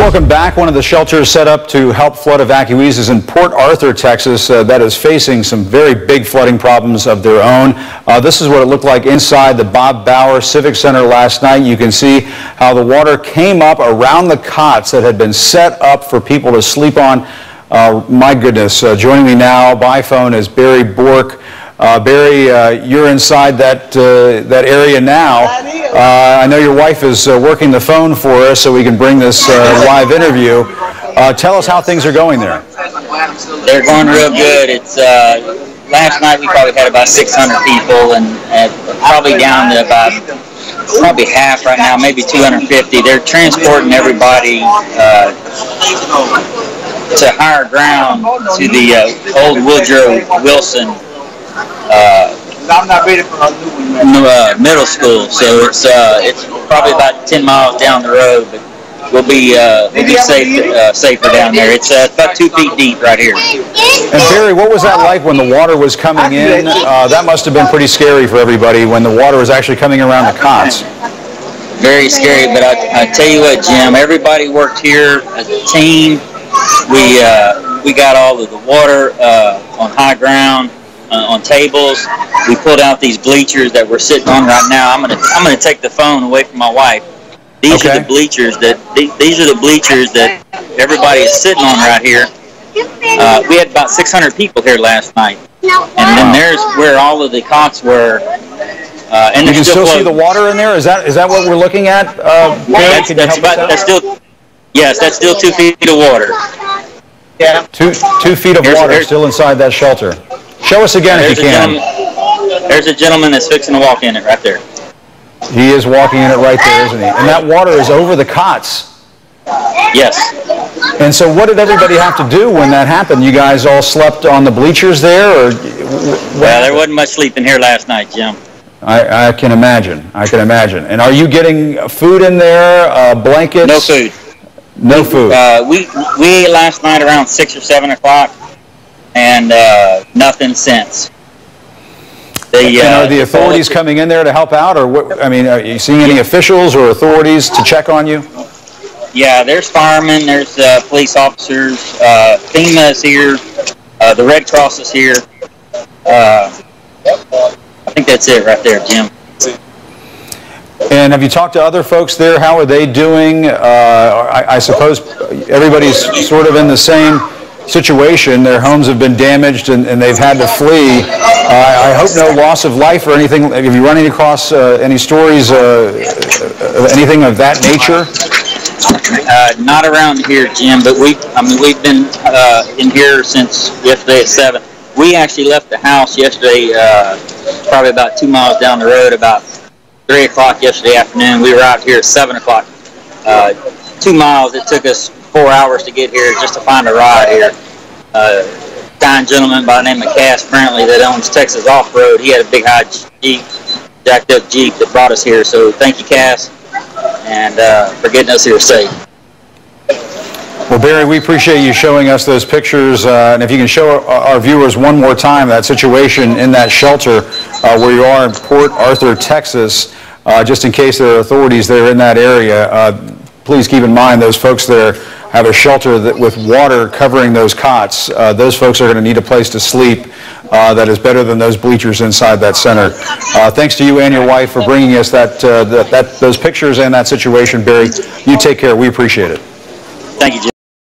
Welcome back. One of the shelters set up to help flood evacuees is in Port Arthur, Texas, that is facing some very big flooding problems of their own. This is what it looked like inside the Bob Bauer Civic Center last night. You can see how the water came up around the cots that had been set up for people to sleep on. My goodness, joining me now by phone is Barry Bork. Barry, you're inside that area now. I know your wife is working the phone for us so we can bring this live interview. Tell us how things are going there. They're going real good. It's last night we probably had about 600 people, and probably down to about probably half right now, maybe 250. They're transporting everybody to higher ground to the old Woodrow Wilson middle school. So it's probably about 10 miles down the road, but we'll be safer down there. It's about 2 feet deep right here. And Barry, what was that like when the water was coming in? That must have been pretty scary for everybody when the water was actually coming around the cots. Very scary, but I tell you what, Jim, everybody worked here as a team. We got all of the water on high ground. On tables. We pulled out these bleachers that we're sitting on right now. I'm gonna take the phone away from my wife. These are the bleachers that everybody is sitting on right here. We had about 600 people here last night, and then there's where all of the cots were. And you can still see the water in there. Is that what we're looking at? That's still 2 feet of water. Yeah, 2 feet of water still inside that shelter. Show us again if you can. There's a gentleman that's fixing to walk in it right there. He is walking in it right there, isn't he? And that water is over the cots. Yes. And so what did everybody have to do when that happened? You guys all slept on the bleachers there? Or well, there wasn't much sleeping here last night, Jim. I can imagine. I can imagine. And are you getting food in there, blankets? No food. No food. We ate last night around 6 or 7 o'clock. And nothing since. Are the authorities coming in there to help out, or what? I mean, are you seeing any officials or authorities to check on you? Yeah, there's firemen, there's police officers. FEMA is here. The Red Cross is here. I think that's it right there, Jim. And have you talked to other folks there? How are they doing? I suppose everybody's sort of in the same situation. Their homes have been damaged and they've had to flee. I hope no loss of life or anything. Have you run across any stories, anything of that nature? Not around here, Jim, but we've been in here since yesterday at 7. We actually left the house yesterday, probably about 2 miles down the road, about 3 o'clock yesterday afternoon. We were out here at 7 o'clock. 2 miles. It took us 4 hours to get here just to find a ride here. Kind gentleman by the name of Cass, apparently, that owns Texas Off-Road. He had a big high Jeep, jacked up Jeep that brought us here. So thank you, Cass, and for getting us here safe. Well, Barry, we appreciate you showing us those pictures, and if you can show our viewers one more time that situation in that shelter where you are in Port Arthur, Texas, just in case there are authorities there in that area. Please keep in mind those folks there have a shelter with water covering those cots. Those folks are going to need a place to sleep that is better than those bleachers inside that center. Thanks to you and your wife for bringing us those pictures and that situation, Barry. You take care. We appreciate it. Thank you, Jim.